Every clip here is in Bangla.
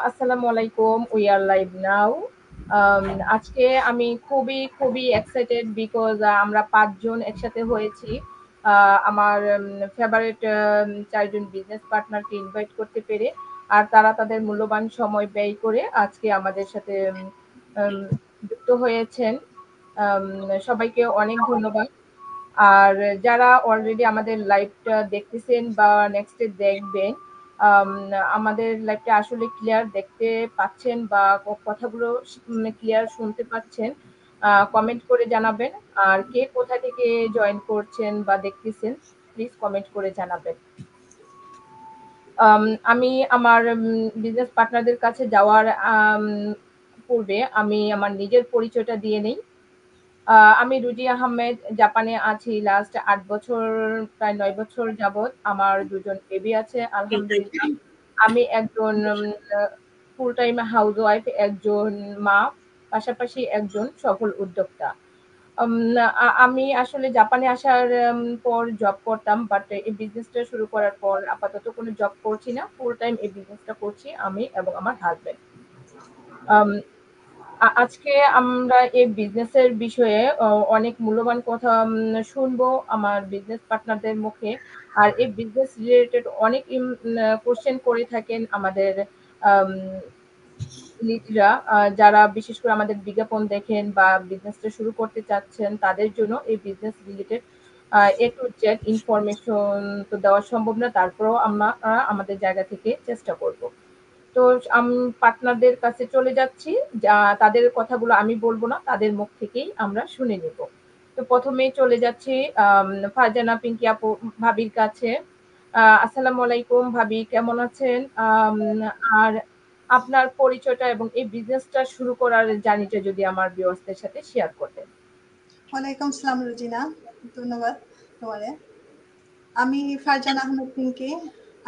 আসসালামু আলাইকুম, উই আর লাইভ নাও। আজকে আমি খুবই এক্সাইটেড বিকজ আমরা ৫ জন একসাথে হয়েছি। আমার ফেভারিট ৪ জন বিজনেস পার্টনারকে ইনভাইট করতে পেরে। আর তারা তাদের মূল্যবান সময় ব্যয় করে আজকে আমাদের সাথে উম যুক্ত হয়েছেন। আম সবাইকে অনেক ধন্যবাদ। আর যারা অলরেডি আমাদের লাইভটা দেখতেছেন বা নেক্সট ডে দেখবেন, আম আমাদের লাইভটা আসলে ক্লিয়ার দেখতে পাচ্ছেন বা কথাগুলো ক্লিয়ার শুনতে পাচ্ছেন? কমেন্ট করে জানাবেন। আর কে কোথা থেকে জয়েন করছেন বা দেখতেছেন, প্লিজ কমেন্ট করে জানাবেন। আমি আমার বিজনেস পার্টনারদের কাছে যাওয়ার পূর্বে আমি আমার নিজের পরিচয়টা দিয়ে নেই। আমি রুজি আহমেদ, জাপানে আছি লাস্ট ৮ বছর, প্রায় ৯ বছর যাবৎ। আমার ২ জন বেবি আছে আলহামদুলিল্লাহ। আমি একজন ফুল টাইম হাউসওয়াইফ, একজন মা, পাশাপাশি একজন সফল উদ্যোক্তা। আম আমি আসলে জাপানে আসার পর জব করতাম। বাট এই বিজনেসটা শুরু করার পর আপাতত কোনো জব করছি না। ফুল টাইম এই বিজনেসটা করছি আমি এবং আমার হাসব্যান্ড। আম আজকে আমরা এই বিজনেসের বিষয়ে অনেক মূল্যবান কথা শুনবো আমার বিজনেস পার্টনারদের মুখে। আর এই বিজনেস রিলেটেড অনেক কোশ্চেন করে থাকেন আমাদের আম লিডরা, যারা বিশেষ করে আমাদের বিজ্ঞাপন দেখেন বা বিজনেসটা শুরু করতে চাচ্ছেন তাদের জন্য এই business related A to Z information তো দেওয়া সম্ভব না। তারপরেও আমরা আমাদের জায়গা থেকে চেষ্টা করব। তো পার্টনারদের কাছে চলে যাচ্ছি। তাদের কথাগুলো আমি বলব না, তাদের মুখ থেকেই আমরা শুনে নেব। তো ১ম এই চলে যাচ্ছি ফারজানা পিঙ্কি আপু ভাবির কাছে। আসসালামু আলাইকুম ভাবি, কেমন আছেন? আর আপনার পরিচয়টা এবং এই বিজনেসটা শুরু করার জার্নিটা যদি আমার ভিউয়ার্সদের সাথে শেয়ার করতেন। ওয়ালাইকুম আসসালাম রুজিনা, ধন্যবাদ তোমারে। আমি ফারজানা আহমেদ পিঙ্কি।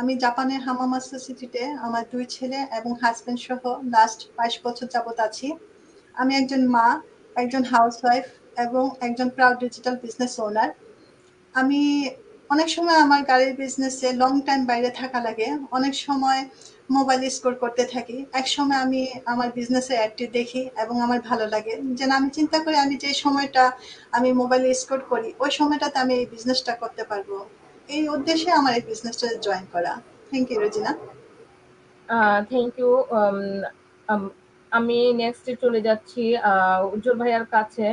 আমি জাপানের হামামাসা সিটিতে আমার ২ ছেলে এবং হাজবেন্ড সহ লাস্ট ২২ বছর যাবত আছি। আমি একজন মা, একজন হাউসওয়াইফ এবং একজন প্রাউড ডিজিটাল বিজনেস ওনার। আমি অনেক সময় আমার গাড়ির বিজনেসে লং টাইম বাইরে থাকা লাগে, অনেক সময় মোবাইল স্ক্রল করতে থাকি। একসময় আমি আমার বিজনেসের অ্যাডটি দেখি এবং আমার ভালো লাগে, যেন আমি চিন্তা করি আমি যে সময়টা আমি মোবাইলে স্ক্রল করি ওই সময়টাতে আমি এই বিজনেসটা করতে পারবো। এই উদ্দেশ্যে আমার এই বিজনেসটা জয়েন করা। Thank you Rozina. Thank you. আমি নেক্সট চলে যাচ্ছি উজ্জ্বল ভাইয়ার কাছে।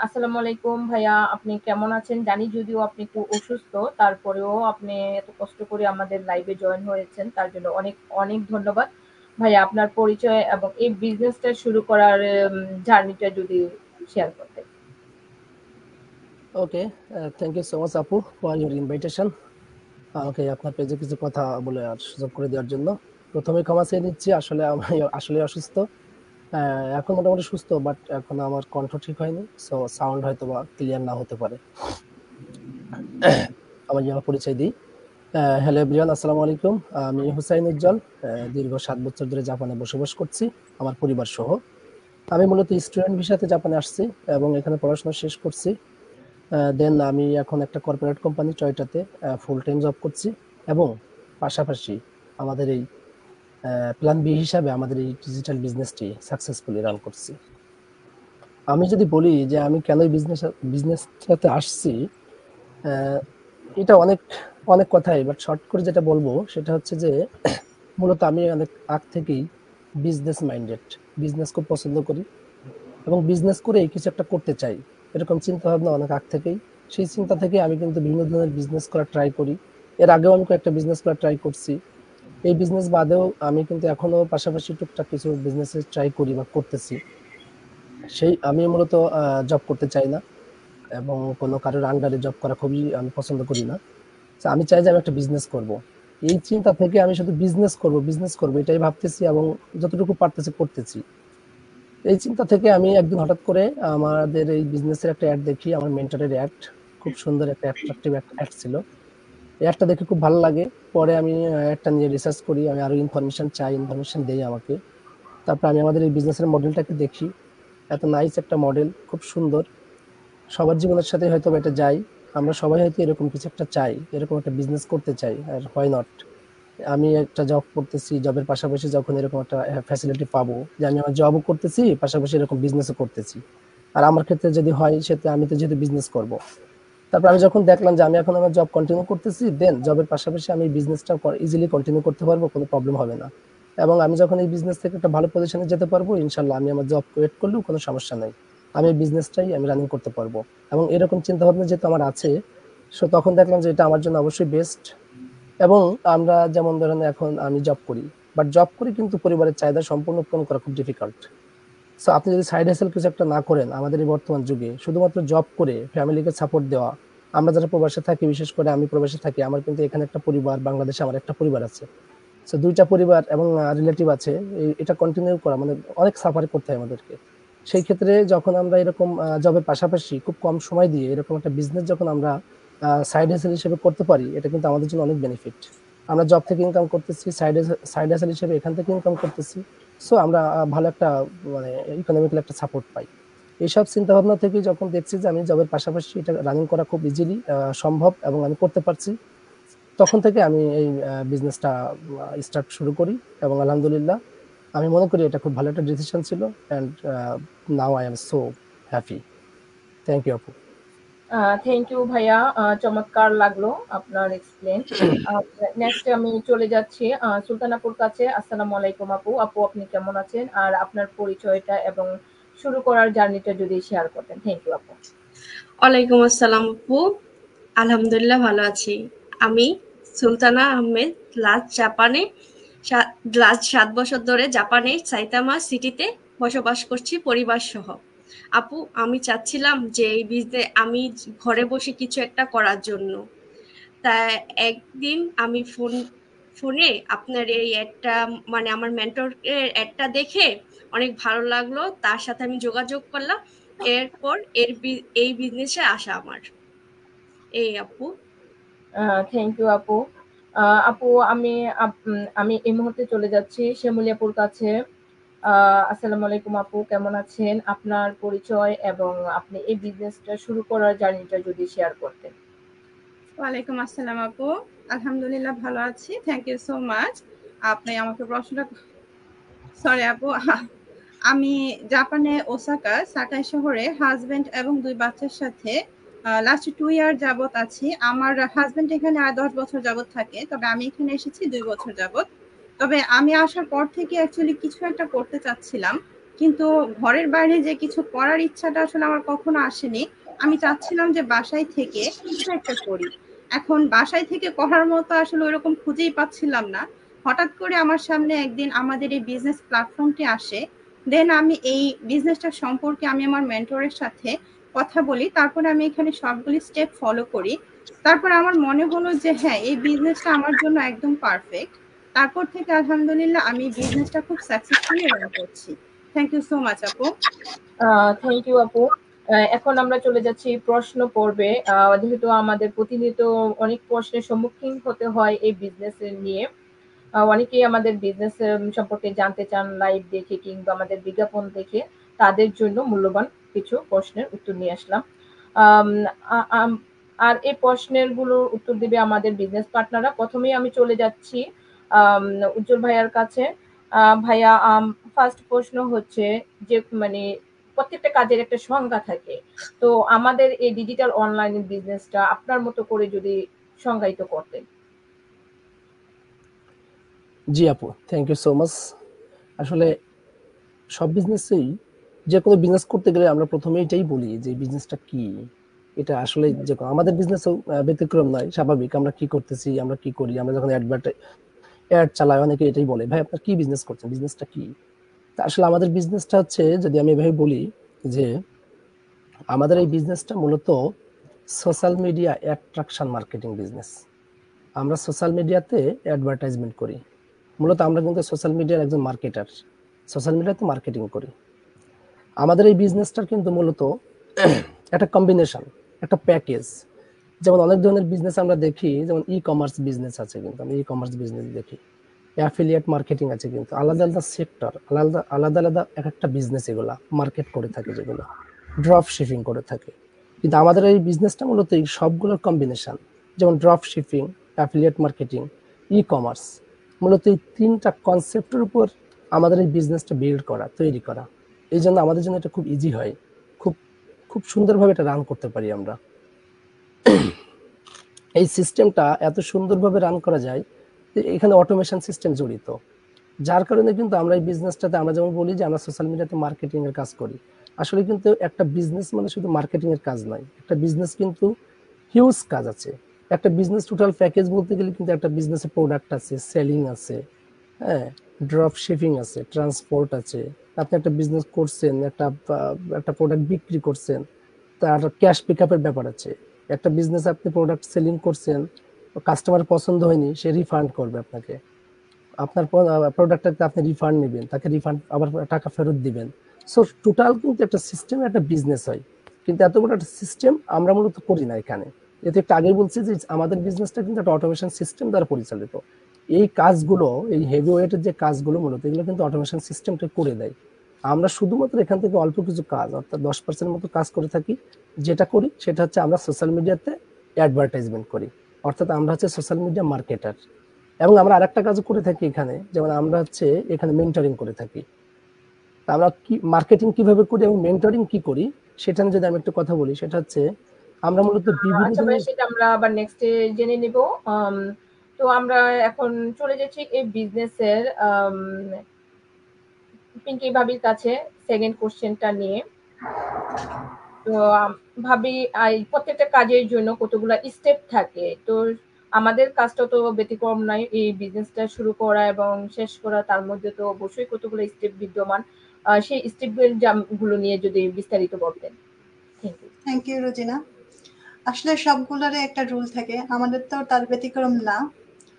আসসালামু আলাইকুম ভাইয়া, আপনি কেমন আছেন? জানি যদিও আপনি একটু অসুস্থ, তারপরেও আপনি এত কষ্ট করে আমাদের লাইভে জয়েন হয়েছেন, তার জন্য অনেক অনেক ধন্যবাদ। ভাইয়া আপনার পরিচয় এবং এই বিজনেসটা শুরু করার জার্নিটা যদি শেয়ার করতেন। ওকে, থ্যাংক ইউ সো মাচ আপু ফর ইউর ইনভাইটেশন। আমাকে আপনার পেজে কিছু কথা বলে আর সুযোগ করে দেওয়ার জন্য প্রথমে ক্ষমা চেয়ে নিচ্ছি। আসলে আমি আসলে অসুস্থ। এখন মোটামুটি সুস্থ, বাট এখন আমার কণ্ঠ ঠিক হয়নি, সো সাউন্ড হয়তো বা ক্লিয়ার না হতে পারে। আমার পরিচয় দিই। হ্যালো এভরিওয়ান, আসসালামু আলাইকুম। আমি হুসাইন উজ্জ্বল, দীর্ঘ ৭ বছর ধরে জাপানে বসবাস করছি আমার পরিবার সহ। আমি মূলত স্টুডেন্ট ভিসাতে জাপানে আসছি এবং এখানে পড়াশোনা শেষ করছি। দেন আমি এখন একটা কর্পোরেট কোম্পানি টয়োটাতে ফুল টাইম জব করছি এবং পাশাপাশি আমাদের এই প্ল্যান বি হিসাবে আমাদের এই ডিজিটাল বিজনেসটি সাকসেসফুলি রান করছি। আমি যদি বলি যে আমি কেন বিজনেসটাতে আসছি, এটা অনেক অনেক কথাই, বাট শর্ট করে যেটা বলবো সেটা হচ্ছে যে মূলত আমি অনেক আগ থেকেই বিজনেস মাইন্ডেড, বিজনেস খুব পছন্দ করি এবং বিজনেস করে কিছু একটা করতে চাই, এরকম চিন্তা ভাবনা অনেক আগ থেকেই। সেই চিন্তা থেকে আমি কিন্তু বিভিন্ন ধরনের বিজনেস করার ট্রাই করি। এর আগেও আমি কয়েকটা বিজনেস করার ট্রাই করছি। এই বিজনেস বাদেও আমি কিন্তু এখনো পাশাপাশি টুকটাক কিছু বিজনেস ট্রাই করি বা করতেছি। আমি মূলত জব করতে চাই না এবং কোনো কারোর আন্ডারে জব করা খুবই আমি পছন্দ করি না। আমি চাই যে আমি একটা বিজনেস করব। এই চিন্তা থেকে আমি শুধু বিজনেস করব এটাই ভাবতেছি এবং যতটুকু পারতেছি করতেছি। এই চিন্তা থেকে আমি একদিন হঠাৎ করে আমাদের এই বিজনেসের একটা অ্যাড দেখি, আমার মেন্টরের অ্যাড। খুব সুন্দর একটা অ্যাট্রাকটিভ অ্যাড ছিল। এই অ্যাডটা দেখে খুব ভালো লাগে। পরে আমি অ্যাডটা নিয়ে রিসার্চ করি, আমি আরো ইনফরমেশন চাই, ইনফরমেশন দেই আমাকে। তারপর আমি আমাদের এই বিজনেসের মডেলটাকে দেখি, এত নাইস একটা মডেল, খুব সুন্দর। সবার জীবনের সাথে হয়তো এটা যাই, আমরা সবাই হয়তো এরকম কিছু একটা চাই, এরকম একটা বিজনেস করতে চাই। আর হোয়াই নট, আমি একটা জব করতেছি, জবের পাশাপাশি যখন এরকম একটা ফ্যাসিলিটি পাবো যে আমি আমার জবও করতেছি পাশাপাশি এরকম বিজনেসও করতেছি, আর আমার ক্ষেত্রে যদি হয় সেটা আমি তো যেহেতু বিজনেস করব, তারপর আমি যখন দেখলাম যে আমি এখন আমার জব কন্টিনিউ করতেছি, দেন জবের পাশাপাশি আমি বিজনেসটা ইজিলি কন্টিনিউ করতে পারবো, কোনো প্রবলেম হবে না। এবং আমি যখন এই বিজনেস থেকে একটা ভালো পজিশনে যেতে পারবো, ইনশাল্লাহ আমি আমার জব কোয়েট করলেও কোনো সমস্যা নাই, আমি এই বিজনেসটাই আমি রানিং করতে পারবো। এবং এরকম চিন্তা ভাবনা যেহেতু আমার আছে, সো তখন দেখলাম যে এটা আমার জন্য অবশ্যই বেস্ট। এবং আমরা যেমন ধরেন এখন আমি জব করি, বাট জব করে কিন্তু পরিবারের চাহিদা সম্পূর্ণ পূরণ করা খুব ডিফিকাল্ট। সো আপনি যদি সাইড হাসেল কিছু একটা না করেন আমাদের এই বর্তমান যুগে, শুধুমাত্র জব করে ফ্যামিলিকে সাপোর্ট দেওয়া, আমরা যারা প্রবাসে থাকি, বিশেষ করে আমি প্রবাসে থাকি, আমার কিন্তু এখানে একটা পরিবার, বাংলাদেশে আমার একটা পরিবার আছে, সো দুইটা পরিবার এবং রিলেটিভ আছে, এটা কন্টিনিউ করা মানে অনেক সাফার করতে হয় আমাদেরকে। সেই ক্ষেত্রে যখন আমরা এরকম জবের পাশাপাশি খুব কম সময় দিয়ে এরকম একটা বিজনেস যখন আমরা সাইড হাসেল হিসেবে করতে পারি, এটা কিন্তু আমাদের জন্য অনেক বেনিফিট। আমরা জব থেকে ইনকাম করতেছি, সাইড হাসেল হিসেবে এখান থেকে ইনকাম করতেছি, সো আমরা ভালো একটা মানে ইকোনমিক্যাল একটা সাপোর্ট পাই। এইসব চিন্তা ভাবনা থেকে যখন দেখছি যে আমি জবের পাশাপাশি এটা রানিং করা খুব ইজিলি সম্ভব এবং আমি করতে পারছি, তখন থেকে আমি এই বিজনেসটা স্টার্ট শুরু করি। এবং আলহামদুলিল্লাহ আমি মনে করি এটা খুব ভালো একটা ডিসিশন ছিল, and now I am so happy. Thank you আপু। থ্যাংক ইউ ভাইয়া। চমৎকার লাগলো আপনার এক্সপ্লেন। নেক্সট আমি চলে যাচ্ছি সুলতান আপুর কাছে। আসসালামু আলাইকুম আপু। আপু আপনি কেমন আছেন? আর আপনার পরিচয়টা এবং শুরু করার জার্নিটা যদি শেয়ার করতেন। থ্যাংক ইউ আপু। ওয়ালাইকুম আসসালাম আপু। আলহামদুলিল্লাহ ভালো আছি। আমি সুলতানা আহমেদ। লাস্ট 7 বছর ধরে জাপানের সাইতামা সিটিতে বসবাস করছি পরিবার সহ। আপু আমি চাচ্ছিলাম যে এই বিজনেস আমি ঘরে বসে কিছু একটা করার জন্য। তাই একদিন আমি ফোনে আপনার এই অ্যাডটা মানে আমার মেন্টরের অ্যাডটা দেখে অনেক ভালো লাগলো, তার সাথে আমি যোগাযোগ করলাম। এরপর এই বিজনেসে আসা আমার। এই আপু। থ্যাংক ইউ আপু। আপু আমি এই মুহূর্তে চলে যাচ্ছি শ্যামলী আপুর কাছে। আসসালামু আলাইকুম আপু, কেমন আছেন? আপনার পরিচয় এবং আপনি এই বিজনেসটা শুরু করার জার্নিটা যদি শেয়ার করতেন। ওয়ালাইকুম আসসালাম আপু। আলহামদুলিল্লাহ ভালো আছি। Thank you so much. আপনি আমাকে প্রশ্নটা সরি আপু। আমি জাপানে ওসাকা সাকাই শহরে হাজবেন্ড এবং 2 বাচ্চার সাথে লাস্ট 2 ইয়ার যাবত আছি। আমার হাজবেন্ড এখানে আর 10 বছর যাবত থাকে, তবে আমি এখানে এসেছি 2 বছর যাবত। তবে আমি আসার পর থেকে অ্যাকচুয়ালি কিছু একটা করতে চাচ্ছিলাম, কিন্তু ঘরের বাইরে যে কিছু করার ইচ্ছাটা আসলে আমার কখনো আসেনি। আমি চাচ্ছিলাম যে বাসায় থেকে কিছু একটা করি। এখন বাসায় থেকে করার মতো আসলে ওইরকম খুঁজেই পাচ্ছিলাম না। হঠাৎ করে আমার সামনে একদিন আমাদের এই বিজনেস প্ল্যাটফর্মটি আসে। দেন আমি এই বিজনেসটা সম্পর্কে আমি আমার মেন্টরের সাথে কথা বলি। তারপরে আমি এখানে সবগুলি স্টেপ ফলো করি। তারপর আমার মনে হলো যে হ্যাঁ, এই বিজনেসটা আমার জন্য একদম পারফেক্ট। তারপর থেকে আলহামদুলিল্লাহ আমি বিজনেসটা খুব সাকসেসফুলি রান করছি। থ্যাংক ইউ সো মাচ আপু। থ্যাংক ইউ আপু। এখন আমরা চলে যাচ্ছি প্রশ্ন পর্বে। যেহেতু আমাদের প্রতিনিয়ত অনেক প্রশ্নের সম্মুখীন হতে হয় এই বিজনেস নিয়ে। অনেকেই আমাদের বিজনেস সম্পর্কে জানতে চান লাইভ দেখে কিংবা আমাদের বিজ্ঞাপন দেখে। তাদের জন্য মূল্যবান কিছু প্রশ্নের উত্তর নিয়ে আসলাম। আম, আ- আম- আর এই প্রশ্নের গুলোর উত্তর দিবে আমাদের বিজনেস পার্টনাররা। প্রথমেই আমি চলে যাচ্ছি আম, উজ্জ্বল ভাইয়ার কাছে। ভাইয়া, ফার্স্ট প্রশ্ন হচ্ছে যে মানে প্রত্যেকটা কাজের একটা সংজ্ঞা থাকে। তো আমাদের এই ডিজিটাল অনলাইন বিজনেসটা আপনার মতো করে যদি সংজ্ঞায়িত করতেন। জি আপু, থ্যাংক ইউ সো মাচ। আসলে সব বিজনেসেই, যে কোনো বিজনেস করতে গেলে আমরা প্রথমে এটাই বলি যে বিজনেসটা কি। এটা আসলে যে আমাদের বিজনেসও ব্যতিক্রম নয়, স্বাভাবিক। আমরা কি করতেছি, আমরা কি করি, আমরা যখন অ্যাড চালাই অনেকে এটাই বলে, ভাই আপনার কি বিজনেস করছেন, বিজনেসটা কি। তা আসলে আমাদের বিজনেসটা হচ্ছে, যদি আমি এভাবে বলি, যে আমাদের এই বিজনেসটা মূলত social media attraction marketing business. আমরা সোশ্যাল মিডিয়াতে অ্যাডভার্টাইজমেন্ট করি। মূলত আমরা কিন্তু সোশ্যাল মিডিয়ার একজন মার্কেটার, সোশ্যাল মিডিয়াতে মার্কেটিং করি। আমাদের এই বিজনেসটার কিন্তু মূলত একটা কম্বিনেশন, একটা প্যাকেজ। যেমন অনেক ধরনের বিজনেস আমরা দেখি, যেমন ই কমার্স বিজনেস আছে, কিন্তু আমি ই কমার্স বিজনেস দেখি, অ্যাফিলিয়েট মার্কেটিং আছে, কিন্তু আলাদা আলাদা সেক্টর, আলাদা আলাদা আলাদা এক একটা বিজনেস এগুলা মার্কেট করে থাকে, যেগুলো ড্রপ শিপিং করে থাকে। কিন্তু আমাদের এই বিজনেসটা মূলত এই সবগুলোর কম্বিনেশন, যেমন drop shipping, affiliate marketing, e commerce, মূলত এই 3টা কনসেপ্টের উপর আমাদের এই বিজনেসটা বিল্ড করা, তৈরি করা। এই জন্য আমাদের জন্য এটা খুব ইজি হয়, খুব খুব সুন্দরভাবে এটা রান করতে পারি আমরা। এই সিস্টেমটা এত সুন্দরভাবে রান করা যায় যে এখানে অটোমেশন সিস্টেম জড়িত, যার কারণে কিন্তু আমরা এই বিজনেসটাতে, আমরা যেমন বলি যে আমরা সোশ্যাল মিডিয়াতে মার্কেটিং এর কাজ করি, আসলে কিন্তু একটা বিজনেস মানে শুধু মার্কেটিং এর কাজ নয়। একটা বিজনেস কিন্তু হিউজ কাজ আছে। একটা বিজনেস টোটাল প্যাকেজ বলতে গেলে কিন্তু একটা বিজনেসে প্রোডাক্ট আছে, সেলিং আছে, হ্যাঁ, ড্রপ শিপিং আছে, ট্রান্সপোর্ট আছে। আপনি একটা বিজনেস করছেন, একটা প্রোডাক্ট বিক্রি করছেন, তার ক্যাশ পিকআপের ব্যাপার আছে। একটা বিজনেস আপনি প্রোডাক্ট সেলিং করছেন, কাস্টমার পছন্দ হয়নি, সে রিফান্ড করবে আপনাকে, আপনার প্রোডাক্টটাকে আপনি রিফান্ড নেবেন, তাকে রিফান্ড আবার টাকা ফেরত দিবেন। সো টোটাল কিন্তু একটা সিস্টেম, একটা বিজনেস হয়। কিন্তু এত বড় একটা সিস্টেম আমরা মূলত করি না এখানে। যেহেতু একটু আগে বলছি যে আমাদের বিজনেসটা কিন্তু একটা অটোমেশন সিস্টেম দ্বারা পরিচালিত। এই কাজগুলো, এই হেভি ওয়েটের যে কাজগুলো মূলত এগুলো কিন্তু অটোমেশন সিস্টেমটা করে দেয়। আমরা শুধুমাত্র এখান থেকে অল্প কিছু কাজ, অর্থাৎ 10% মতো কাজ করে থাকি। যেটা করি সেটা হচ্ছে আমরা সোশ্যাল মিডিয়াতে অ্যাডভার্টাইজমেন্ট করি, অর্থাৎ আমরা হচ্ছে সোশ্যাল মিডিয়া মার্কেটার। এবং আমরা আরেকটা কাজ করে থাকি এখানে, যেমন আমরা হচ্ছে এখানে মেন্টরিং করে থাকি। আমরা কি মার্কেটিং কিভাবে করি এবং মেন্টরিং কি করি সেটা নিয়ে যদি আমি একটু কথা বলি, সেটা হচ্ছে আমরা মূলত বিভিন্ন আচ্ছা ভাইয়া, ধরনের। সেটা আমরা আবার নেক্সটে জেনে নিব। তো আমরা এখন চলে যাচ্ছি এই বিজনেসের পিঙ্কি ভাবির কাছে সেকেন্ড কোশ্চেনটা নিয়ে। তো ভাবি, এই প্রত্যেকটা কাজের জন্য কতগুলা স্টেপ থাকে। তো আমাদের কাজটা তো ব্যতিক্রম নয়, এই বিজনেসটা শুরু করা এবং শেষ করা, তার মধ্যে তো অবশ্যই কতগুলো স্টেপ বিদ্যমান। সেই গুলো নিয়ে যদি বিস্তারিত বলতেন। Thank you. Thank you Rozina. আসলে সবগুলোরই একটা রুল থাকে, আমাদের তো তার ব্যতিক্রম না।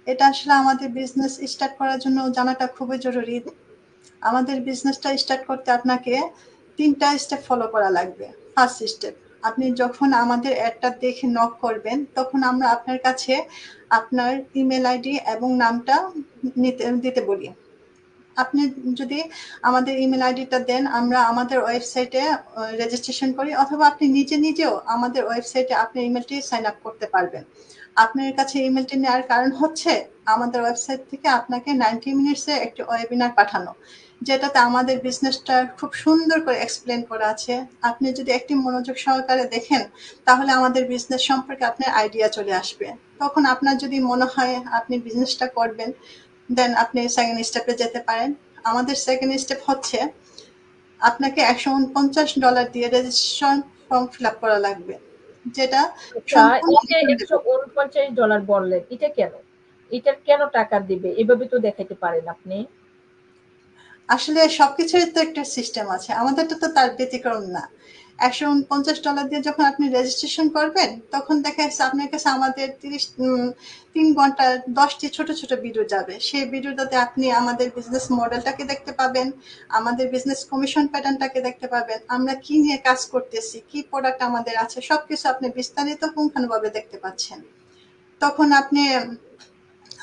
এটা আসলে আমাদের বিজনেস স্টার্ট করার জন্য জানাটা খুবই জরুরি। আমাদের বিজনেসটা স্টার্ট করতে আপনাকে 3টা স্টেপ ফলো করা লাগবে। ফার্স্ট স্টেপ, আপনি যখন আমাদের অ্যাডটা দেখে নক করবেন তখন আমরা আপনার কাছে আপনার ইমেল আইডি এবং নামটা দিতে বলি। আপনি যদি আমাদের ইমেল আইডিটা দেন, আমরা আমাদের ওয়েবসাইটে রেজিস্ট্রেশন করি, অথবা আপনি নিজেও আমাদের ওয়েবসাইটে আপনার ইমেলটি সাইন আপ করতে পারবেন। আপনার কাছে ইমেলটি নেওয়ার কারণ হচ্ছে আমাদের ওয়েবসাইট থেকে আপনাকে 90 মিনিটসে একটি ওয়েবিনার পাঠানো, যেটাতে আমাদের বিজনেসটা খুব সুন্দর করে এক্সপ্লেন করা আছে। আপনি যদি একটি মনোযোগ সহকারে দেখেন তাহলে আমাদের বিজনেস সম্পর্কে আপনার আইডিয়া চলে আসবে। তখন আপনার যদি মনে হয় আপনি বিজনেসটা করবেন, দেন আপনি সেকেন্ড স্টেপে যেতে পারেন। আমাদের সেকেন্ড স্টেপ হচ্ছে আপনাকে $149 দিয়ে রেজিস্ট্রেশন ফর্ম ফিল আপ করা লাগবে, যেটা আচ্ছা, সম্পূর্ণ এই যে refundable। $149 বললেন, এটা কেন? এটার কেন টাকা দিবে? এভাবে তো দেখাইতে পারেন আপনি। আসলে সবকিছুরই তো একটা সিস্টেম আছে, আমাদেরটা তো তার ব্যতিক্রম না। $149 দিয়ে যখন আপনি রেজিস্ট্রেশন করবেন তখন দেখা যাচ্ছে আপনার কাছে আমাদের 3 ঘন্টা 10টি ছোট ছোট ভিডিও যাবে। সেই ভিডিওটাতে আপনি আমাদের বিজনেস মডেলটাকে দেখতে পাবেন, আমাদের বিজনেস কমিশন প্যাটার্নটাকে দেখতে পাবেন, আমরা কি নিয়ে কাজ করতেছি, কি প্রোডাক্ট আমাদের আছে, সবকিছু আপনি বিস্তারিত পুঙ্খানুভাবে দেখতে পাচ্ছেন। তখন আপনি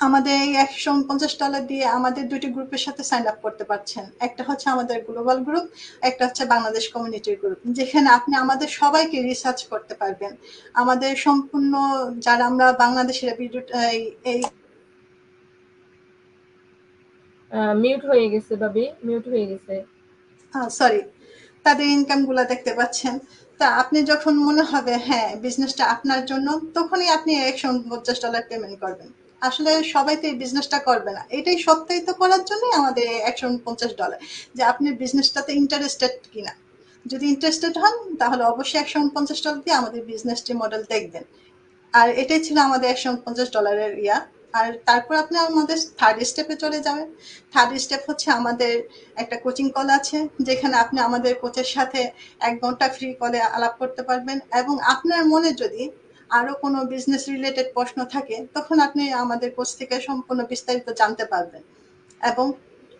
আমাদের এই $150 দিয়ে আমাদের 2টি গ্রুপের সাথে সাইন আপ করতে পারছেন। একটা হচ্ছে আমাদের গ্লোবাল গ্রুপ, একটা হচ্ছে বাংলাদেশ কমিউনিটির গ্রুপ, যেখানে আপনি আমাদের সবাইকে রিসার্চ করতে পারবেন। আমাদের সম্পূর্ণ যারা আমরা বাংলাদেশের এই মিউট হয়ে গেছে ভাবি, মিউট হয়ে গেছে। সরি, তাদের ইনকাম গুলা দেখতে পাচ্ছেন। তা আপনি যখন মনে হবে হ্যাঁ বিজনেসটা আপনার জন্য, তখনই আপনি $150 পেমেন্ট করবেন। আসলে সবাই তো এই বিজনেসটা করবে না, এটাই সত্যায়িত করার জন্যই আমাদের $150, যে আপনি বিজনেসটাতে ইন্টারেস্টেড কিনা। যদি ইন্টারেস্টেড হন তাহলে অবশ্যই $150 দিয়ে আমাদের বিজনেসটি মডেল দেখবেন। আর এটাই ছিল আমাদের $150 ইয়া। আর তারপর আপনি আমাদের থার্ড স্টেপে চলে যাবেন। থার্ড স্টেপ হচ্ছে আমাদের একটা কোচিং কল আছে, যেখানে আপনি আমাদের কোচের সাথে 1 ঘন্টা ফ্রি কলে আলাপ করতে পারবেন, এবং আপনার মনে যদি আরো কোনো বিজনেস রিলেটেড প্রশ্ন থাকে তখন আপনি আমাদের কোচ থেকে সম্পূর্ণ বিস্তারিত জানতে পারবেন। এবং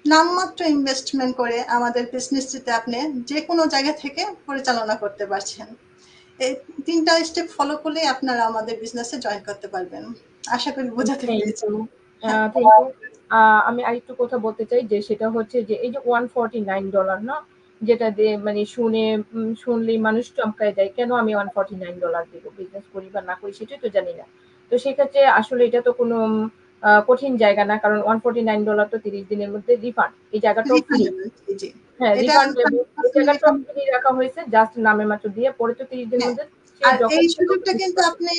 নামমাত্র ইনভেস্টমেন্ট করে আমাদের বিজনেসটিতে আপনি যে কোনো জায়গা থেকে পরিচালনা করতে পারছেন। এই 3টা স্টেপ ফলো করলেই আপনারা আমাদের বিজনেসে জয়েন করতে পারবেন। আশা করি বোঝাতে থ্যাংক পেরেছি। ইউ। হ্যাঁ, থ্যাংক ইউ। আমি আরেকটু কথা বলতে চাই, যে সেটা হচ্ছে যে এই যে $149 না, যেটা দিয়ে মানে শুনলেই মানুষ চমকায় যায়, কেন আমি $149 দিব, বিজনেস করি বা না করি সেটাই তো জানি না। তো সেক্ষেত্রে আসলে এটা তো কোনো কঠিন জায়গা না, কারণ $149 তো 30 দিনের মধ্যে রিফান্ড, এই জায়গাটাও ফ্রি। রিফান্ডেবল, জি জি। হ্যাঁ, এটা রিফান্ডেবল, এই 100% জায়গাটাও রিফান্ড। ফ্রি রাখা হয়েছে, জাস্ট নামে মাত্র দিয়ে পরে তো 30 দিনের হ্যাঁ, মধ্যে সে আর যখন এই ইচ্ছা তখন সুযোগটা নিতে কিন্তু পারবে। আপনি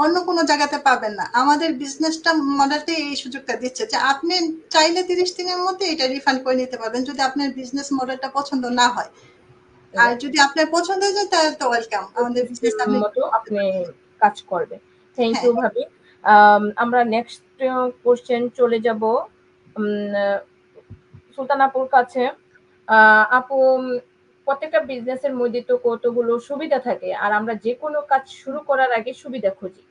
অন্য কোনো জায়গাতে পাবেন না। আমাদের বিজনেসটা মডেলটাই এই সুযোগটা দিচ্ছে যে আপনি চাইলে 30 দিনের মধ্যে এটা রিফান্ড করে নিতে পারবেন যদি আপনার বিজনেস মডেলটা পছন্দ না হয়। আর যদি আপনার পছন্দ হয়ে যায় তাহলে তো ওয়েলকাম, আমাদের বিজনেস আপনি মতো করতে আপনি পারেন। কাজ করবেন। থ্যাংক হ্যাঁ, ইউ ভাবি। আমরা নেক্সট কোশ্চেন চলে যাব সুলতান আপুর কাছে। আপু, প্রত্যেকটা বিজনেসের মধ্যে তো কতগুলো সুবিধা থাকে, আর আমরা যে কোনো কাজ শুরু করার আগে সুবিধা খুঁজি,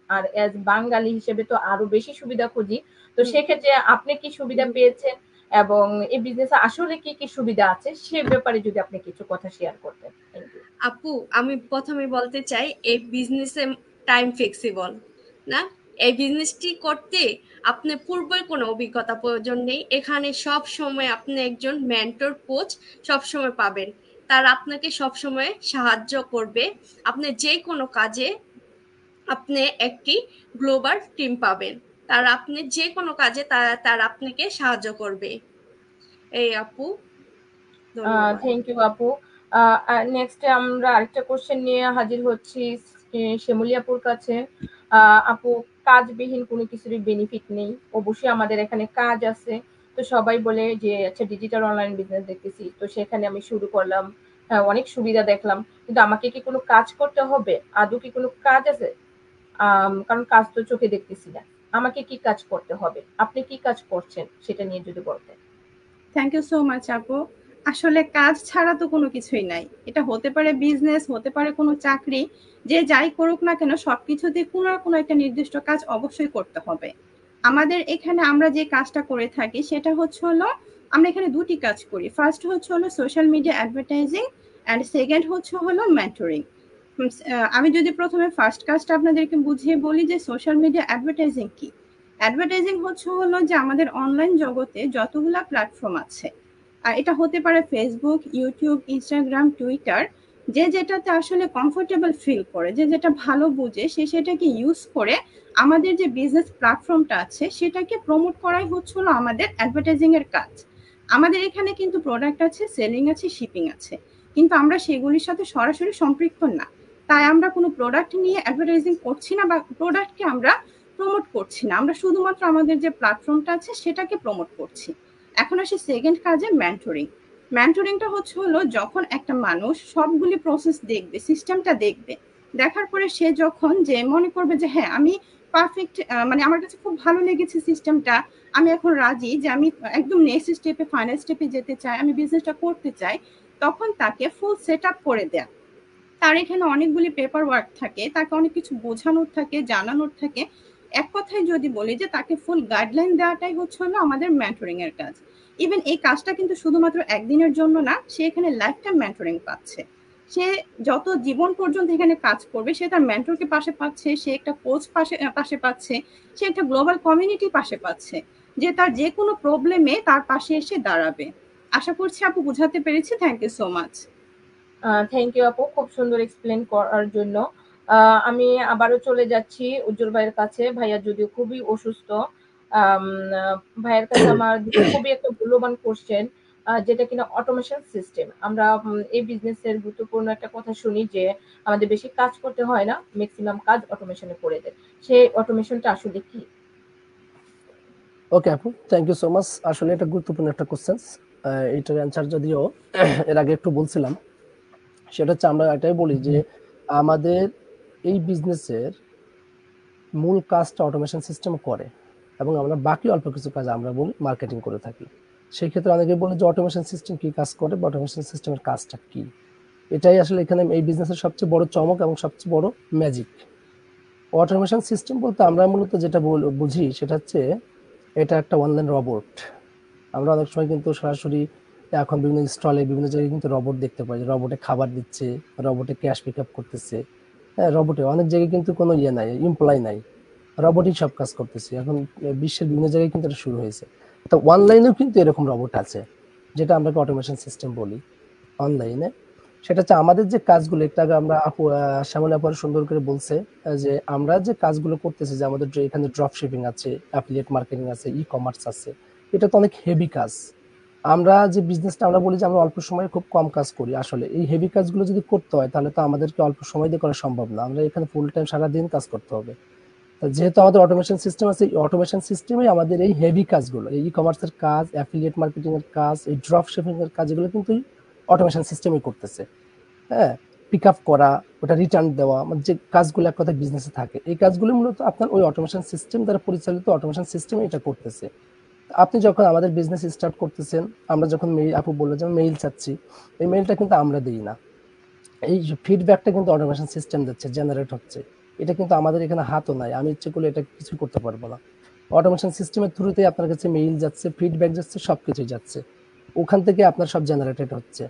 আর এজ বাঙালি হিসেবে তো আরো বেশি সুবিধা খুঁজি। তো সেক্ষেত্রে আপনি কি সুবিধা পেয়েছেন এবং এই বিজনেসে আসলে কি কি সুবিধা আছে সে ব্যাপারে যদি আপনি কিছু কথা শেয়ার করতেন। Thank you. আপু, আমি প্রথমে বলতে চাই এই বিজনেসে টাইম ফ্লেক্সিবল না। এই বিজনেসটি করতে আপনার পূর্বের কোনো অভিজ্ঞতা প্রয়োজন নেই। এখানে সব সময় আপনি একজন মেন্টর কোচ সব সময় পাবেন, তারা আপনাকে সব সময় সাহায্য করবে। আপনি যে কোনো কাজে আপনি একটি গ্লোবাল টিম পাবেন, তারা আপনি যে কোনো কাজে তারা আপনাকে সাহায্য করবে। এই আপু, ধন্যবাদ। থ্যাংক ইউ আপু। নেক্সট আমরা আরেকটা কোশ্চেন নিয়ে হাজির হচ্ছি শ্যামলী আপুর কাছে। আপু, কাজবিহীন কোনো কিছুরই বেনিফিট নেই, অবশ্যই আমাদের এখানে কাজ আছে। তো সবাই বলে যে আচ্ছা ডিজিটাল অনলাইন বিজনেস দেখতেছি, তো সেখানে আমি শুরু করলাম, হ্যাঁ অনেক সুবিধা দেখলাম, কিন্তু আমাকে কি কোনো কাজ করতে হবে, আদৌ কি কোনো কাজ আছে? কারণ কাজ তো চোখে দেখতেছি না, আমাকে কি কাজ করতে হবে, আপনি কি কাজ করছেন সেটা নিয়ে যদি বলতেন। থ্যাংক ইউ সো মাচ আপু। আসলে কাজ ছাড়া তো কোনো কিছুই নাই। এটা হতে পারে বিজনেস, হতে পারে কোনো চাকরি, যে যাই করুক না কেন সবকিছুতে কোনো না কোনো একটা নির্দিষ্ট কাজ অবশ্যই করতে হবে। আমাদের এখানে আমরা যে কাজটা করে থাকি সেটা হচ্ছে হলো, আমরা এখানে দুটি কাজ করি। ফার্স্ট হচ্ছে হলো social media advertising, and second হচ্ছে হলো মেন্টরিং। আমি যদি প্রথমে ফার্স্ট কাজটা আপনাদেরকে বুঝিয়ে বলি যে সোশ্যাল মিডিয়া অ্যাডভার্টাইজিং কি। অ্যাডভার্টাইজিং হচ্ছে হলো যে আমাদের অনলাইন জগতে যতগুলা প্ল্যাটফর্ম আছে, আর এটা হতে পারে ফেসবুক, ইউটিউব, ইনস্টাগ্রাম, টুইটার, যে যেটাতে আসলে কমফোর্টেবল ফিল করে, যে যেটা ভালো বুঝে সে সেটাকে ইউজ করে আমাদের যে বিজনেস প্ল্যাটফর্মটা আছে সেটাকে প্রমোট করাই হচ্ছে হলো আমাদের অ্যাডভার্টাইজিং এর কাজ। আমাদের এখানে কিন্তু প্রোডাক্ট আছে, সেলিং আছে, শিপিং আছে, কিন্তু আমরা সেগুলির সাথে সরাসরি সম্পৃক্ত না। তাই আমরা কোনো প্রোডাক্ট নিয়ে অ্যাডভার্টাইজিং করছি না বা প্রোডাক্টকে আমরা প্রমোট করছি না, আমরা শুধুমাত্র আমাদের যে প্ল্যাটফর্মটা আছে সেটাকে প্রমোট করছি। এখন আসি সেকেন্ড কাজে, মেন্টরিং। মেন্টরিংটা হচ্ছে হলো যখন একটা মানুষ সবগুলি প্রসেস দেখবে, সিস্টেমটা দেখবে, দেখার পরে সে যখন যে মনে করবে যে হ্যাঁ আমি পারফেক্ট, মানে আমার কাছে খুব ভালো লেগেছে সিস্টেমটা, আমি এখন রাজি যে আমি একদম নেক্সট স্টেপে, ফাইনাল স্টেপে যেতে চাই, আমি বিজনেসটা করতে চাই, তখন তাকে ফুল সেট আপ করে দেয়া। তার এখানে অনেকগুলি পেপার ওয়ার্ক থাকে, তাকে অনেক কিছু বোঝানোর থাকে, জানানোর থাকে। এক কথায় যদি বলি যে তাকে ফুল গাইডলাইন দেওয়াটাই হচ্ছে হলো আমাদের মেন্টরিং এর কাজ। ইভেন এই কাজটা কিন্তু শুধুমাত্র একদিনের জন্য না, সে এখানে লাইফ টাইম মেন্টরিং পাচ্ছে। সে যত জীবন পর্যন্ত এখানে কাজ করবে সে তার মেন্টরকে পাশে পাচ্ছে, সে একটা কোচ পাশে পাচ্ছে, সে একটা গ্লোবাল কমিউনিটি পাশে পাচ্ছে, যে তার যে কোনো প্রবলেমে তার পাশে এসে দাঁড়াবে। আশা করছি আপু বুঝাতে পেরেছি। Thank you so much. Thank you আপু, খুব সুন্দর এক্সপ্লেন করার জন্য। আমি আবারও চলে যাচ্ছি উজ্জ্বল ভাইয়ের কাছে। ভাইয়া যদিও খুবই অসুস্থ, আম, ভাইয়ের কাছে আমার খুবই একটা মূল্যবান কোশ্চেন, যেটা কিনা অটোমেশন সিস্টেম। আমরা এই বিজনেসের গুরুত্বপূর্ণ একটা কথা শুনি যে আমাদের বেশি কাজ করতে হয় না, ম্যাক্সিমাম কাজ অটোমেশনে করে দেয়। সেই অটোমেশনটা আসলে কি? ওকে আপু, থ্যাংক ইউ সো মাচ। আসলে এটা গুরুত্বপূর্ণ একটা কোশ্চেন। এটার অ্যান্সার যদিও এর আগে একটু বলছিলাম, সেটা হচ্ছে আমরা এটাই বলি যে আমাদের এই বিজনেসের মূল কাজটা অটোমেশন সিস্টেম করে, এবং আমরা বাকি অল্প কিছু কাজ আমরা বলি মার্কেটিং করে থাকি। সেই ক্ষেত্রে অনেকে বলে যে অটোমেশন সিস্টেম কি কাজ করে বা অটোমেশন সিস্টেমের কাজটা কি। এটাই আসলে এখানে এই বিজনেসের সবচেয়ে বড় চমক এবং সবচেয়ে বড় ম্যাজিক। অটোমেশন সিস্টেম বলতে আমরা মূলত যেটা বুঝি সেটা হচ্ছে এটা একটা অনলাইন রোবট। আমরা অনেক সময় কিন্তু সরাসরি এখন বিভিন্ন স্টলে বিভিন্ন জায়গায় কিন্তু রোবট দেখতে পাই, রোবটে খাবার দিচ্ছে, রোবটে ক্যাশ পিক আপ করতেছে। হ্যাঁ, রোবটে অনেক জায়গায় কিন্তু কোনো ইয়ে নাই, এমপ্লয় নাই, রোবটই সব কাজ করতেছে। এখন বিশ্বের বিভিন্ন জায়গায় কিন্তু এটা শুরু হয়েছে। তো অনলাইনেও কিন্তু এরকম রোবট আছে, যেটা আমরা অটোমেশন সিস্টেম বলি। অনলাইনে, সেটা হচ্ছে আমাদের যে কাজগুলো একটু আগে আমরা শ্যামলী আপু সুন্দর করে বলছে যে আমরা যে কাজগুলো করতেছি, যে আমাদের যে এখানে ড্রপ শিপিং আছে, অ্যাফিলিয়েট মার্কেটিং আছে, ই কমার্স আছে, এটা তো অনেক হেভি কাজ। আমরা যে বিজনেসটা আমরা বলি যে আমরা অল্প সময়ে খুব কম কাজ করি, আসলে এই হেভি কাজগুলো যদি করতে হয় তাহলে তো আমাদেরকে অল্প সময় দিয়ে করা সম্ভব না, আমরা এখানে ফুল টাইম সারাদিন কাজ করতে হবে। তো যেহেতু আমাদের অটোমেশন সিস্টেম আছে, এই অটোমেশন সিস্টেমে আমাদের এই হেভি কাজগুলো, এই ই কমার্সের কাজ, অ্যাফিলিয়েট মার্কেটিং এর কাজ, এই ড্রপ শিপিং এর কাজ, এগুলো কিন্তু অটোমেশন সিস্টেমই করতেছে। হ্যাঁ, পিক আপ করা, ওটা রিটার্ন দেওয়া, মানে যে কাজগুলো এক কথা বিজনেসে থাকে, এই কাজগুলো মূলত আপনার ওই অটোমেশন সিস্টেম দ্বারা পরিচালিত অটোমেশন সিস্টেম এটা করতেছে। আপনি যখন আমাদের বিজনেস স্টার্ট করতেছেন, আমরা যখন মেইল, আপু বললো যে মেইল চাচ্ছি, এই মেইলটা কিন্তু আমরা দিই না, এই ফিডব্যাকটা কিন্তু অটোমেশন সিস্টেম দিচ্ছে, জেনারেট হচ্ছে। এটা কিন্তু আমাদের এখানে হাতও নাই, আমি ইচ্ছে করলে এটা কিছু করতে পারবো না। অটোমেশন সিস্টেমের থ্রুতেই আপনার কাছে মেইল যাচ্ছে, ফিডব্যাক যাচ্ছে, সবকিছুই যাচ্ছে, ওখান থেকে আপনার সব জেনারেটেড হচ্ছে।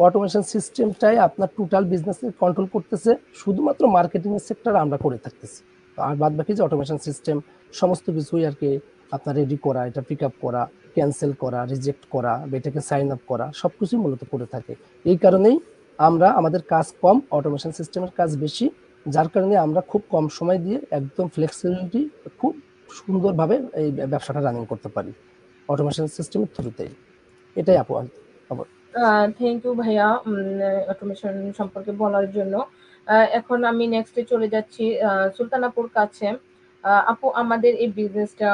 অটোমেশন সিস্টেমটাই আপনার টোটাল বিজনেস কন্ট্রোল করতেছে, শুধুমাত্র মার্কেটিং এর সেক্টর আমরা করে থাকতেছি। আর বাদ বাকি যে অটোমেশন সিস্টেম সমস্ত কিছুই আর কি আপনার রেডি করা, এটা পিক আপ করা, ক্যান্সেল করা, রিজেক্ট করা, বা এটাকে সাইন আপ করা, সবকিছুই মূলত করে থাকে। এই কারণেই আমরা, আমাদের কাজ কম, অটোমেশন সিস্টেমের কাজ বেশি, যার কারণে আমরা খুব কম সময় দিয়ে একদম ফ্লেক্সিবিলিটি, খুব সুন্দরভাবে এই ব্যবসাটা রানিং করতে পারি অটোমেশন সিস্টেমের থ্রুতেই। এটাই আপু থ্যাংক ইউ ভাইয়া অটোমেশন সম্পর্কে বলার জন্য। এখন আমি নেক্সটে চলে যাচ্ছি সুলতান আপুর কাছে। আপু, আমাদের এই বিজনেসটা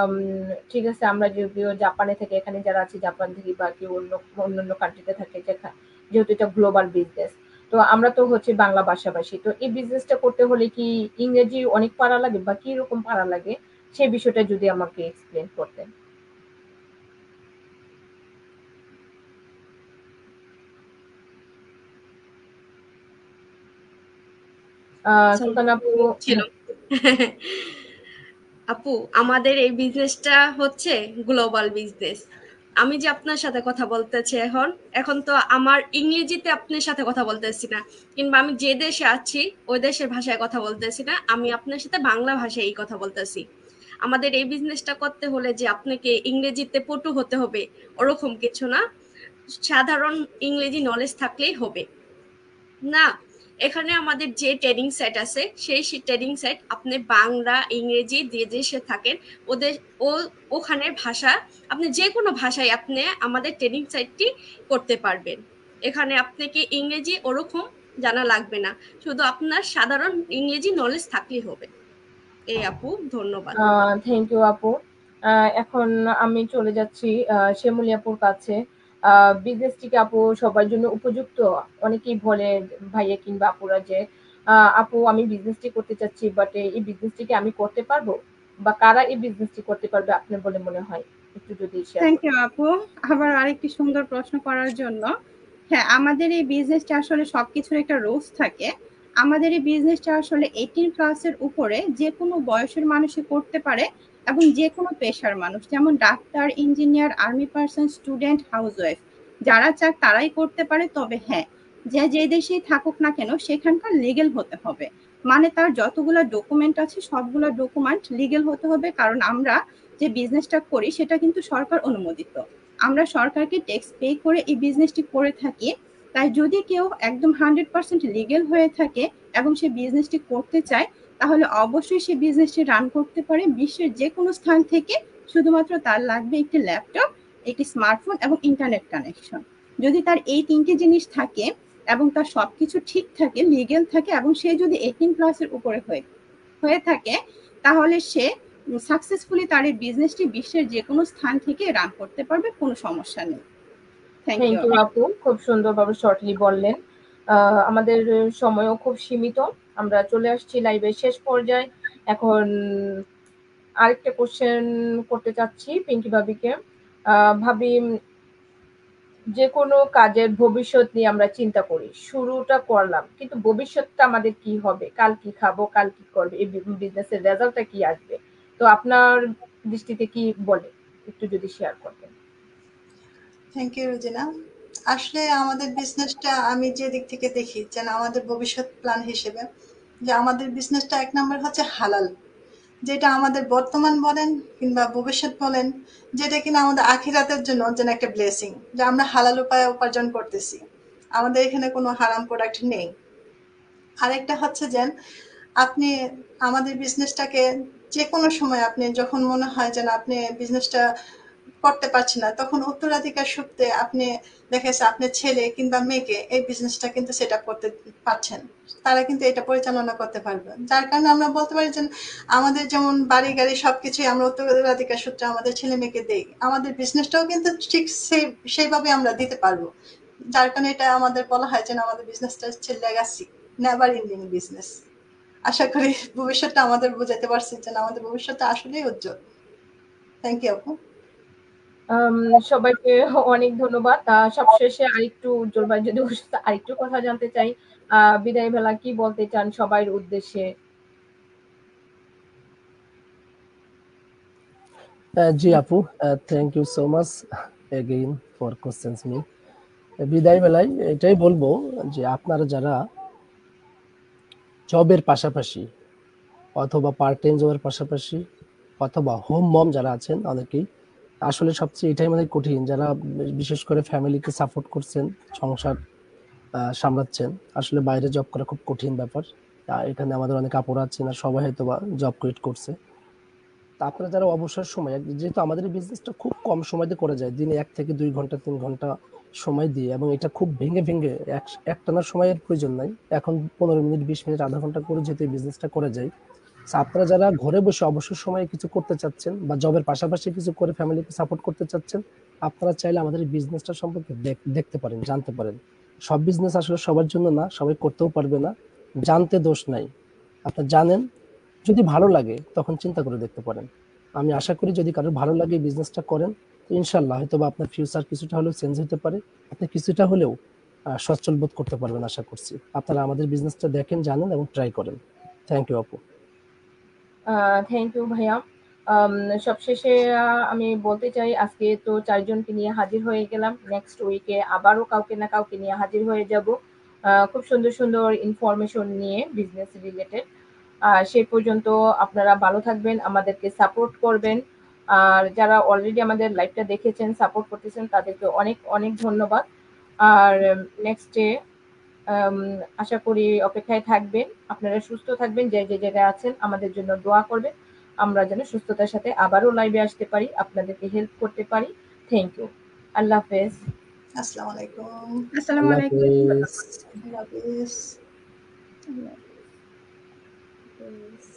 ঠিক আছে, আমরা যদিও জাপানে থেকে, এখানে যারা আছে জাপান থেকে বা কেউ অন্যান্য কান্ট্রিতে থাকে, যেহেতু এটা গ্লোবাল বিজনেস, তো আমরা তো হচ্ছে বাংলা ভাষাভাষী, তো এই বিজনেসটা করতে হলে কি ইংরেজি অনেক পারা লাগে বা কি রকম পারা লাগে, সেই বিষয়টা যদি আমাকে এক্সপ্লেন করতেন। সুলতান আপু। ছিল আপু, আমাদের এই বিজনেসটা হচ্ছে গ্লোবাল বিজনেস। আমি যে আপনার সাথে কথা বলতেছি এখন, এখন তো আমার ইংরেজিতে আপনার সাথে কথা বলতেছি না, কিংবা আমি যে দেশে আছি ওই দেশের ভাষায় কথা বলতেছি না, আমি আপনার সাথে বাংলা ভাষায় কথা বলতেছি। আমাদের এই বিজনেসটা করতে হলে যে আপনাকে ইংরেজিতে পটু হতে হবে ওরকম কিছু না, সাধারণ ইংরেজি নলেজ থাকলেই হবে না। এখানে আমাদের যে ট্রেনিং সাইট আছে, সেই ট্রেনিং সাইট আপনি বাংলা, ইংরেজি যে দেশে থাকেন ওদের ওখানের ভাষা, আপনি যে কোনো ভাষায় আপনি আমাদের ট্রেনিং সাইটটি করতে পারবেন। এখানে আপনাকে ইংরেজি ওরকম জানা লাগবে না, শুধু আপনার সাধারণ ইংরেজি নলেজ থাকলেই হবে। এই আপু, ধন্যবাদ। থ্যাংক ইউ আপু। এখন আমি চলে যাচ্ছি শ্যামলী আপুর কাছে। বিজনেসটিকে আপু সবার জন্য উপযুক্ত? অনেকেই বলে ভাইয়া কিংবা আপুরা যে আপু, আমি বিজনেসটি করতে চাচ্ছি, বাট এই বিজনেসটিকে আমি করতে পারবো, বা কারা এই বিজনেসটি করতে পারবে আপনার বলে মনে হয়, একটু যদি শেয়ার থ্যাংক করতেন। ইউ আপু, আবার আরেকটি সুন্দর প্রশ্ন করার জন্য। হ্যাঁ, আমাদের এই বিজনেসটা আসলে সবকিছুর একটা রুলস থাকে। আমাদের এই বিজনেসটা আসলে 18 প্লাসের উপরে যে কোনো বয়সের মানুষই করতে পারে, এবং যে কোনো পেশার মানুষ, যেমন doctor, engineer, army person, student, housewife, যারা চাক তারাই করতে পারে। তবে হ্যাঁ, যে দেশেই থাকুক না কেন সেখানকার লিগেল হতে হবে, মানে তার যতগুলো ডকুমেন্ট আছে সবগুলো ডকুমেন্ট লিগেল হতে হবে। কারণ আমরা যে বিজনেসটা করি সেটা কিন্তু সরকার অনুমোদিত, আমরা সরকারকে ট্যাক্স পে করে এই বিজনেসটি করে থাকি। তাই যদি কেউ একদম 100% লিগেল হয়ে থাকে এবং সে বিজনেসটি করতে চায়, তাহলে অবশ্যই সে বিজনেসটি রান করতে পারে বিশ্বের যে কোনো স্থান থেকে। শুধুমাত্র তার লাগবে একটি ল্যাপটপ, একটি স্মার্টফোন এবং ইন্টারনেট কানেকশন। যদি তার এই তিনটি জিনিস থাকে এবং তার সবকিছু ঠিক থাকে, লিগেল থাকে, এবং সে যদি 18 প্লাসের উপরে হয়ে থাকে, তাহলে সে সাকসেসফুলি তার এই বিজনেসটি বিশ্বের যে কোনো স্থান থেকে রান করতে পারবে, কোনো সমস্যা নেই। Thank thank you. ইউ আপু, খুব সুন্দরভাবে শর্টলি বললেন। আমাদের সময়ও খুব সীমিত, আমরা চলে আসছি লাইভের শেষ পর্যায়ে। এখন আরেকটা কোশ্চেন করতে চাচ্ছি পিঙ্কি ভাবিকে। ভাবি, যে কোনো কাজের ভবিষ্যৎ নিয়ে আমরা চিন্তা করি, শুরুটা করলাম, কিন্তু ভবিষ্যৎটা আমাদের কি হবে, কাল কি খাবো, কাল কি করবে, এই বিজনেসের রেজাল্টটা কি আসবে, তো আপনার দৃষ্টিতে কি বলে, একটু যদি শেয়ার করতেন। Thank you Rujina. আসলে আমাদের বিজনেসটা আমি যে দিক থেকে দেখি, যেন আমাদের ভবিষ্যৎ প্ল্যান হিসেবে, যে আমাদের বিজনেসটা এক নম্বর হচ্ছে হালাল, যেটা আমাদের বর্তমান বলেন কিংবা ভবিষ্যৎ বলেন, যেটা কিনা আমাদের আখিরাতের জন্য যেন একটা ব্লেসিং, যে আমরা হালাল উপায়ে উপার্জন করতেছি। আমাদের এখানে কোনো হারাম প্রোডাক্ট নেই। আরেকটা হচ্ছে যে আপনি আমাদের বিজনেসটাকে যে কোনো সময় আপনি যখন মনে হয় যে আপনি বিজনেসটা করতে পারছেন না, তখন উত্তরাধিকার সূত্রে আপনি দেখেছে আপনার ছেলে কিংবা মেয়েকে এই বিজনেসটা কিন্তু সেট আপ করতে পারছেন, তারা কিন্তু এটা পরিচালনা করতে পারবে। যার কারণে আমরা বলতে পারি যে আমাদের যেমন বাড়ি গাড়ি সবকিছুই আমরা উত্তরাধিকার সূত্রে আমাদের ছেলে মেয়েকে দেই, আমাদের বিজনেসটাও কিন্তু ঠিক সেইভাবে আমরা দিতে পারবো। যার কারণে এটা আমাদের বলা হয় যে আমাদের বিজনেসটা হচ্ছে লেগাসি, নেভার এন্ডিং বিজনেস। আশা করি ভবিষ্যৎটা আমাদের বোঝাতে পারছি যে আমাদের ভবিষ্যৎটা আসলেই উজ্জ্বল। থ্যাংক ইউ আপু। সবাইকে অনেক ধন্যবাদ। সবশেষে আরেকটু উজ্জ্বল ভাই যদি ওর সাথে আরেকটু কথা জানতে চাই, বিদায় বেলা কি বলতে চান সবার উদ্দেশ্যে? জি আপু, thank you so much again for questions me. বিদায় বেলায় এটাই বলবো যে আপনারা যারা জবের পাশাপাশি অথবা পার্ট টাইম জবের পাশাপাশি অথবা হোম মম যারা আছেন, অনেকেই আসলে সবচেয়ে এটাই মানে কঠিন, যারা বিশেষ করে ফ্যামিলিকে সাপোর্ট করছেন, সংসার সামলাচ্ছেন। আসলে বাইরে জব করা খুব কঠিন ব্যাপার। এখানে আমাদের অনেক আপুরা আছেন আর সবাই হয়তো বা জব কুইট করছে। তা আপনারা যারা অবসর সময়, যেহেতু আমাদের এই বিজনেসটা খুব কম সময় দিয়ে করা যায়, দিনে 1 থেকে 2 ঘন্টা 3 ঘন্টা সময় দিয়ে, এবং এটা খুব ভেঙে ভেঙে একটানা সময়ের প্রয়োজন নাই। এখন 15 মিনিট 20 মিনিট আধা ঘন্টা করে যেহেতু এই বিজনেসটা করা যায়, আপনারা যারা ঘরে বসে অবসর সময়ে কিছু করতে চাচ্ছেন বা জবের পাশাপাশি কিছু করে ফ্যামিলিকে সাপোর্ট করতে চাচ্ছেন, আপনারা চাইলে আমাদের এই বিজনেসটা সম্পর্কে দেখতে পারেন, জানতে পারেন। সব বিজনেস আসলে সবার জন্য না, সবাই করতেও পারবে না। জানতে দোষ নাই, আপনারা জানেন, যদি ভালো লাগে তখন চিন্তা করে দেখতে পারেন। আমি আশা করি যদি কারোর ভালো লাগে বিজনেসটা করেন, তো ইনশাল্লাহ হয়তো বা আপনার ফিউচার কিছুটা হলেও চেঞ্জ হতে পারে, আপনি কিছুটা হলেও সচ্ছল বোধ করতে পারবেন। আশা করছি আপনারা আমাদের বিজনেসটা দেখেন, জানেন এবং ট্রাই করেন। থ্যাংক ইউ আপু। থ্যাংক ইউ ভাইয়া। সবশেষে আমি বলতে চাই আজকে তো 4 জনকে নিয়ে হাজির হয়ে গেলাম। নেক্সট উইকে আবারও কাউকে না কাউকে নিয়ে হাজির হয়ে যাব। খুব সুন্দর, সুন্দর ইনফরমেশন নিয়ে বিজনেস রিলেটেড। সেই পর্যন্ত আপনারা ভালো থাকবেন, আমাদেরকে সাপোর্ট করবেন। আর যারা অলরেডি আমাদের লাইভটা দেখেছেন, সাপোর্ট করতেছেন তাদেরকে অনেক, অনেক ধন্যবাদ। আর নেক্সট ডে আশা করি অপেক্ষায় থাকবেন। আপনারা সুস্থ থাকবেন, যে জায়গায় আছেন আমাদের জন্য দোয়া করবেন। আমরা যেন সুস্থতার সাথে আবারও লাইভে আসতে পারি, আপনাদেরকে হেল্প করতে পারি। Thank you. আল্লাহ হাফেজ। আসসালামু আলাইকুম। আসসালামু আল্লাহ আলাইকুম। হাফেজ। আল্লাহ হাফিজ। আল্লাহ হাফেজ।